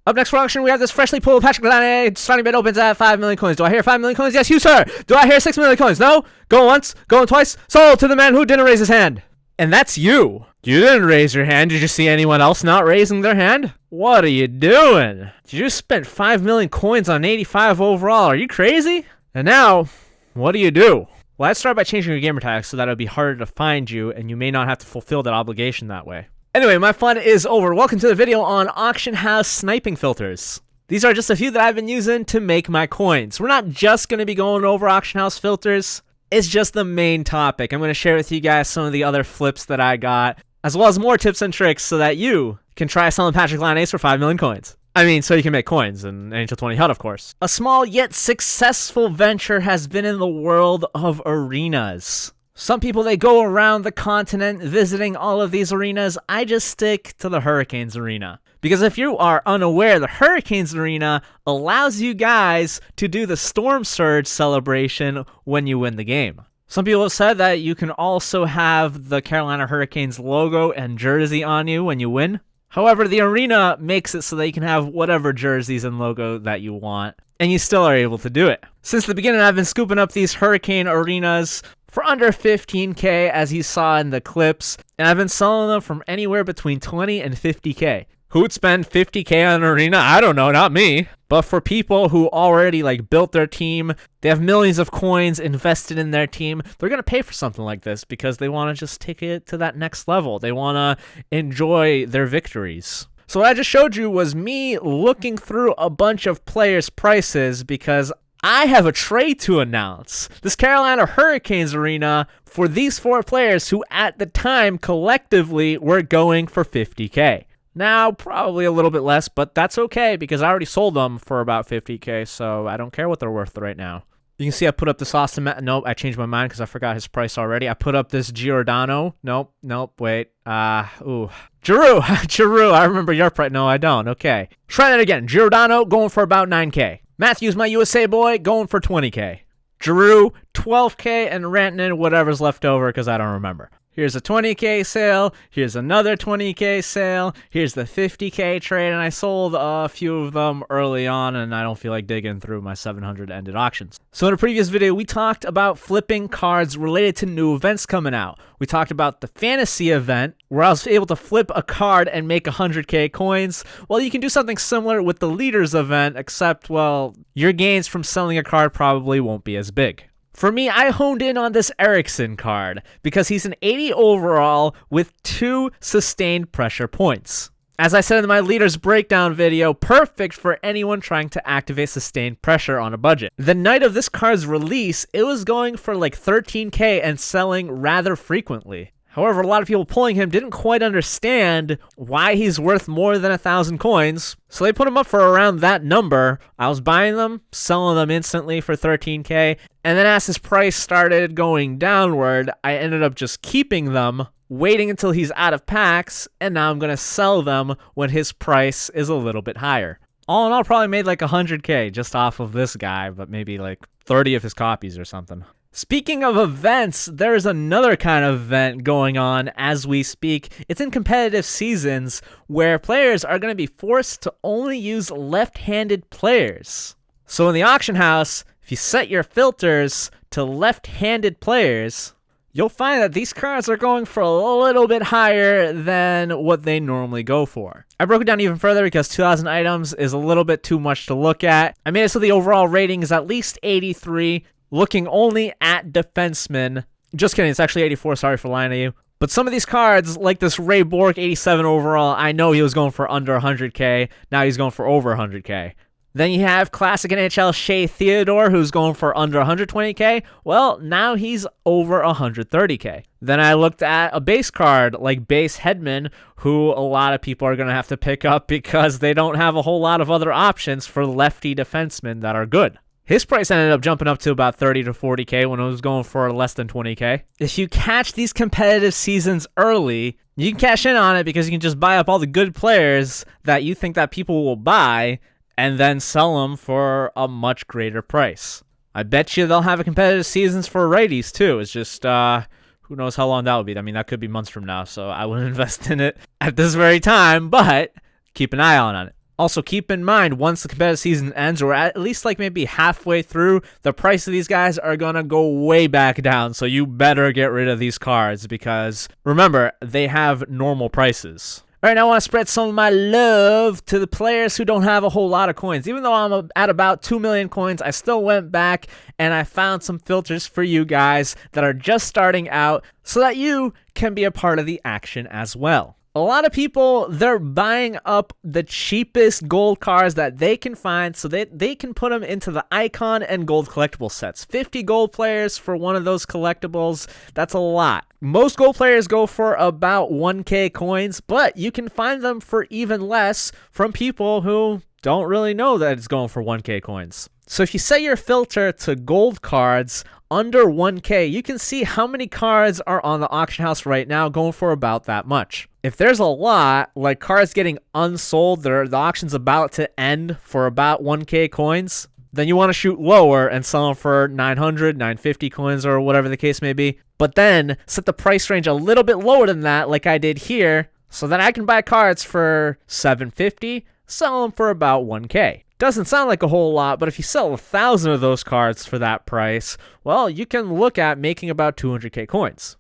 Up next for auction, we have this freshly pulled Patrick Laine. Starting bid opens at 5 million coins. Do I hear 5 million coins? Yes, you, sir. Do I hear 6 million coins? No? Going once, going twice. Sold to the man who didn't raise his hand. And that's you. You didn't raise your hand. Did you see anyone else not raising their hand? What are you doing? You just spent 5 million coins on 85 overall. Are you crazy? And now, what do you do? Well, I'd start by changing your gamertag so that it would be harder to find you and you may not have to fulfill that obligation that way. Anyway, my fun is over. Welcome to the video on auction house sniping filters. These are just a few that I've been using to make my coins. We're not just going to be going over auction house filters. It's just the main topic. I'm going to share with you guys some of the other flips that I got, as well as more tips and tricks so that you can try selling Patrick Laine for 5 million coins. I mean, so you can make coins in NHL 20 HUD, of course. A small yet successful venture has been in the world of arenas. Some people, they go around the continent visiting all of these arenas. I just stick to the Hurricanes arena. Because if you are unaware, the Hurricanes arena allows you guys to do the Storm Surge celebration when you win the game. Some people have said that you can also have the Carolina Hurricanes logo and jersey on you when you win. However, the arena makes it so that you can have whatever jerseys and logo that you want, and you still are able to do it. Since the beginning, I've been scooping up these Hurricane arenas for under 15K, as you saw in the clips, and I've been selling them from anywhere between 20 and 50K. Who would spend 50K on an arena? I don't know, not me. But for people who already built their team, they have millions of coins invested in their team, they're going to pay for something like this because they want to just take it to that next level. They want to enjoy their victories. So what I just showed you was me looking through a bunch of players' prices because I have a trade to announce. This Carolina Hurricanes arena for these 4 players who at the time collectively were going for 50K. Now, probably a little bit less, but that's okay because I already sold them for about 50K, so I don't care what they're worth right now. You can see I put up this Austin. Nope, I changed my mind because I forgot his price already. I put up this Giordano. Nope, wait. Giroux, I remember your price. No, I don't. Okay. Try that again. Giordano going for about 9K. Matthews, my USA boy, going for 20K. Giroux, 12K, and Rantanen, whatever's left over because I don't remember. Here's a 20K sale, here's another 20K sale, here's the 50K trade, and I sold a few of them early on, and I don't feel like digging through my 700 ended auctions. So in a previous video, we talked about flipping cards related to new events coming out. We talked about the fantasy event, where I was able to flip a card and make 100K coins. Well, you can do something similar with the leaders event, except, well, your gains from selling a card probably won't be as big. For me, I honed in on this Eriksson card because he's an 80 overall with 2 sustained pressure points. As I said in my leaders breakdown video, perfect for anyone trying to activate sustained pressure on a budget. The night of this card's release, it was going for 13K and selling rather frequently. However, a lot of people pulling him didn't quite understand why he's worth more than 1,000 coins, so they put him up for around that number. I was buying them, selling them instantly for 13K, and then as his price started going downward, I ended up just keeping them, waiting until he's out of packs, and now I'm going to sell them when his price is a little bit higher. All in all, probably made 100K just off of this guy, but maybe 30 of his copies or something. Speaking of events, there's another kind of event going on as we speak. It's in competitive seasons where players are going to be forced to only use left-handed players. So in the auction house, if you set your filters to left-handed players, you'll find that these cards are going for a little bit higher than what they normally go for. I broke it down even further because 2,000 items is a little bit too much to look at. I made it so the overall rating is at least 83. Looking only at defensemen. Just kidding, it's actually 84, sorry for lying to you. But some of these cards, like this Ray Bourque 87 overall, I know he was going for under 100K. Now he's going for over 100K. Then you have classic NHL Shea Theodore, who's going for under 120K. Well, now he's over 130K. Then I looked at a base card like Base Hedman, who a lot of people are going to have to pick up because they don't have a whole lot of other options for lefty defensemen that are good. His price ended up jumping up to about 30 to 40K when it was going for less than 20K. If you catch these competitive seasons early, you can cash in on it because you can just buy up all the good players that you think that people will buy and then sell them for a much greater price. I bet you they'll have a competitive seasons for righties too. It's just, who knows how long that will be. I mean, that could be months from now, so I wouldn't invest in it at this very time, but keep an eye on it. Also, keep in mind, once the competitive season ends, or at least like maybe halfway through, the price of these guys are going to go way back down. So you better get rid of these cards because, remember, they have normal prices. All right, now I want to spread some of my love to the players who don't have a whole lot of coins. Even though I'm at about 2 million coins, I still went back and I found some filters for you guys that are just starting out so that you can be a part of the action as well. A lot of people, they're buying up the cheapest gold cards that they can find so that they can put them into the icon and gold collectible sets. 50 gold players for one of those collectibles, that's a lot. Most gold players go for about 1k coins, but you can find them for even less from people who don't really know that it's going for 1k coins. So if you set your filter to gold cards under 1k, you can see how many cards are on the auction house right now going for about that much. If there's a lot, like cards getting unsold, the auction's about to end for about 1k coins, then you want to shoot lower and sell them for 900, 950 coins or whatever the case may be. But then set the price range a little bit lower than that like I did here, so that I can buy cards for 750, sell them for about 1k. Doesn't sound like a whole lot, but if you sell 1,000 of those cards for that price, well, you can look at making about 200k coins.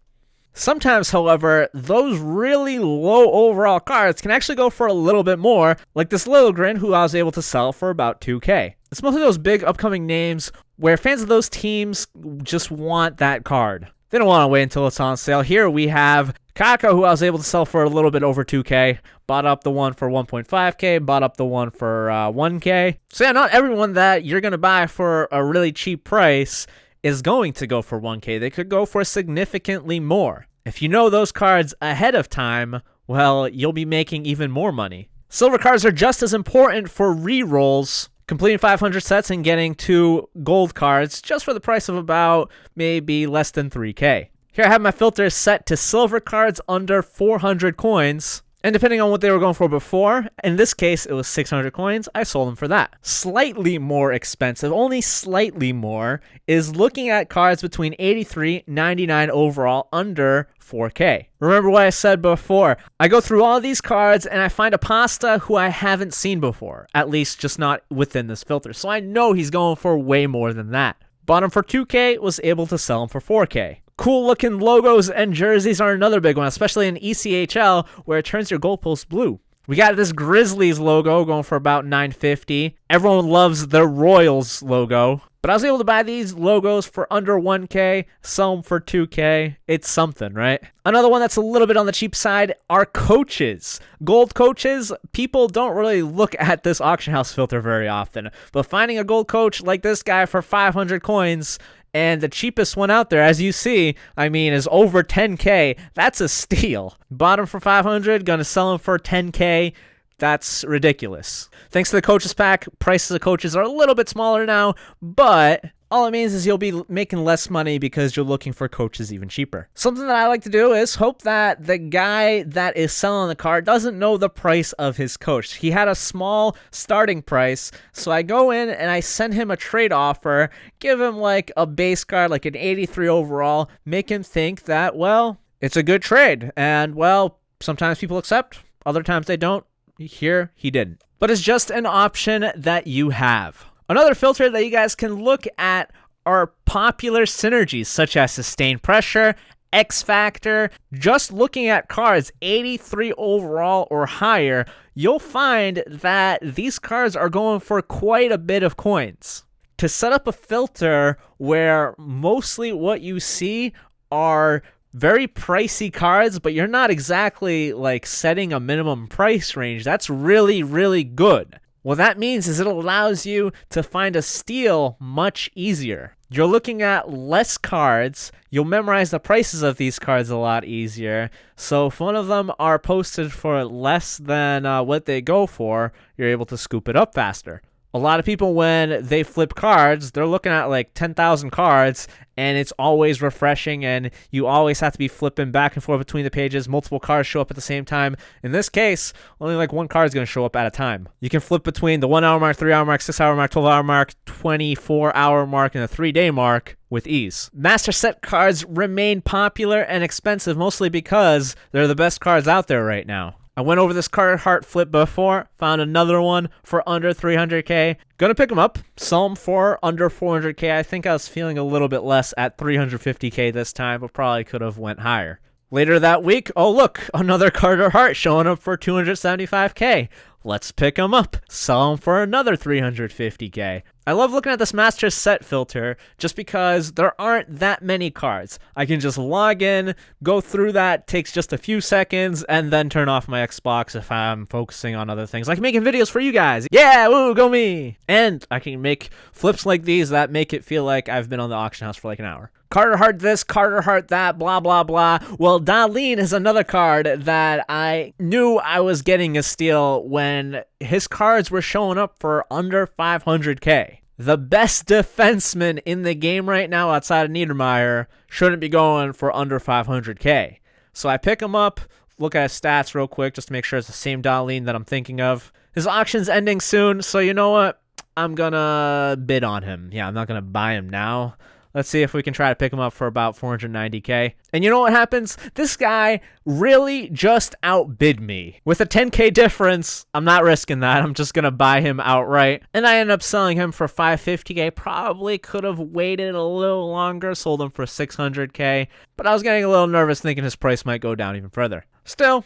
Sometimes, however, those really low overall cards can actually go for a little bit more, like this Littlegren, who I was able to sell for about 2k. It's mostly those big upcoming names where fans of those teams just want that card. They don't want to wait until it's on sale. Here we have Kaka, who I was able to sell for a little bit over 2k. Bought up the one for 1.5k, bought up the one for 1k. So yeah, not everyone that you're going to buy for a really cheap price is going to go for 1k. They could go for significantly more. If you know those cards ahead of time, well, you'll be making even more money. Silver cards are just as important for re-rolls. Completing 500 sets and getting 2 gold cards just for the price of about maybe less than 3k. Here I have my filters set to silver cards under 400 coins. And depending on what they were going for before, in this case, it was 600 coins, I sold them for that. Slightly more expensive, only slightly more, is looking at cards between 83, 99 overall, under 4k. Remember what I said before. I go through all these cards and I find a pasta who I haven't seen before, at least just not within this filter. So I know he's going for way more than that. Bought him for 2k, was able to sell him for 4k. Cool looking logos and jerseys are another big one, especially in ECHL where it turns your goalpost blue. We got this Grizzlies logo going for about 950. Everyone loves the Royals logo. But I was able to buy these logos for under 1k, sell them for 2k. It's something, right? Another one that's a little bit on the cheap side are coaches. Gold coaches, people don't really look at this auction house filter very often. But finding a gold coach like this guy for 500 coins, and the cheapest one out there, as you see, I mean, is over 10k. That's a steal. Bought him for 500, gonna sell him for 10k. That's ridiculous. Thanks to the coaches pack, prices of coaches are a little bit smaller now, but all it means is you'll be making less money because you're looking for coaches even cheaper. Something that I like to do is hope that the guy that is selling the card doesn't know the price of his coach. He had a small starting price, so I go in and I send him a trade offer, give him like a base card, like an 83 overall, make him think that, well, it's a good trade. And, well, sometimes people accept, other times they don't. Here, he didn't. But it's just an option that you have. Another filter that you guys can look at are popular synergies, such as Sustained Pressure, X Factor. Just looking at cards 83 overall or higher, you'll find that these cards are going for quite a bit of coins. To set up a filter where mostly what you see are very pricey cards, but you're not exactly like setting a minimum price range, that's really, really good. What that means is it allows you to find a steal much easier. You're looking at less cards, you'll memorize the prices of these cards a lot easier, so if one of them are posted for less than what they go for, you're able to scoop it up faster. A lot of people, when they flip cards, they're looking at like 10,000 cards, and it's always refreshing, and you always have to be flipping back and forth between the pages. Multiple cards show up at the same time. In this case, only like one card is going to show up at a time. You can flip between the 1 hour mark, 3 hour mark, 6 hour mark, 12 hour mark, 24 hour mark, and the 3-day mark with ease. Master set cards remain popular and expensive, mostly because they're the best cards out there right now. I went over this Carter Hart flip before, found another one for under 300k. Gonna pick them up, sell them for under 400k. I think I was feeling a little bit less at 350k this time, but probably could have went higher. Later that week, oh look, another Carter Hart showing up for 275k. Let's pick them up, sell them for another 350k. I love looking at this master set filter just because there aren't that many cards. I can just log in, go through that, takes just a few seconds, and then turn off my Xbox if I'm focusing on other things, like making videos for you guys. Yeah, woo, go me! And I can make flips like these that make it feel like I've been on the auction house for like an hour. Carter Hart this, Carter Hart that, blah, blah, blah. Well, Darlene is another card that I knew I was getting a steal when his cards were showing up for under 500k. The best defenseman in the game right now outside of Niedermeyer shouldn't be going for under 500k. So I pick him up, look at his stats real quick just to make sure it's the same Darlene that I'm thinking of. His auction's ending soon, so you know what? I'm gonna bid on him. Yeah, I'm not gonna buy him now. Let's see if we can try to pick him up for about 490k. And you know what happens? This guy really just outbid me. With a 10k difference, I'm not risking that. I'm just going to buy him outright. And I end up selling him for 550k. Probably could have waited a little longer, sold him for 600k. But I was getting a little nervous thinking his price might go down even further. Still,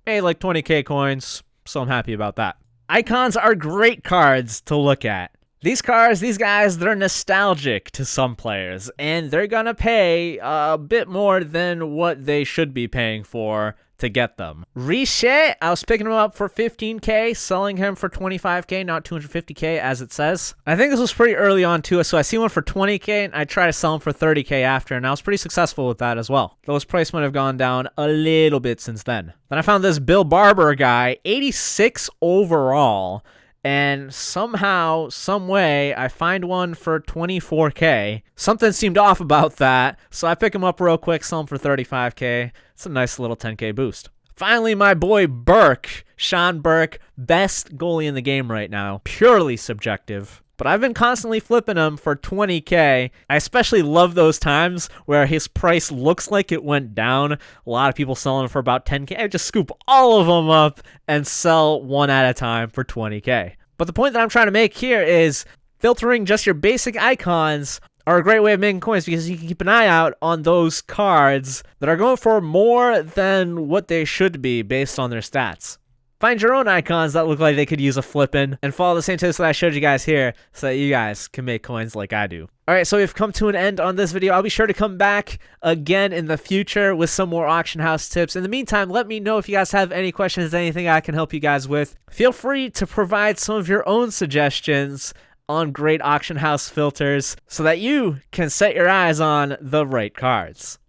made like 20k coins, so I'm happy about that. Icons are great cards to look at. These cards, these guys, they're nostalgic to some players, and they're gonna pay a bit more than what they should be paying for to get them. Riche, I was picking him up for 15k, selling him for 25k, not 250k as it says. I think this was pretty early on too, so I see one for 20k, and I try to sell him for 30k after, and I was pretty successful with that as well. Though his price might have gone down a little bit since then. Then I found this Bill Barber guy, 86 overall, and somehow, some way, I find one for 24k. Something seemed off about that, so I pick him up real quick, sell him for 35k. It's a nice little 10k boost. Finally, my boy Burke, Sean Burke, best goalie in the game right now. Purely subjective. But I've been constantly flipping him for 20k. I especially love those times where his price looks like it went down. A lot of people selling him for about 10k. I just scoop all of them up and sell one at a time for 20k. But the point that I'm trying to make here is filtering just your basic icons are a great way of making coins because you can keep an eye out on those cards that are going for more than what they should be based on their stats. Find your own icons that look like they could use a flip in and follow the same tips that I showed you guys here so that you guys can make coins like I do. Alright, so we've come to an end on this video. I'll be sure to come back again in the future with some more auction house tips. In the meantime, let me know if you guys have any questions, anything I can help you guys with. Feel free to provide some of your own suggestions on great auction house filters so that you can set your eyes on the right cards.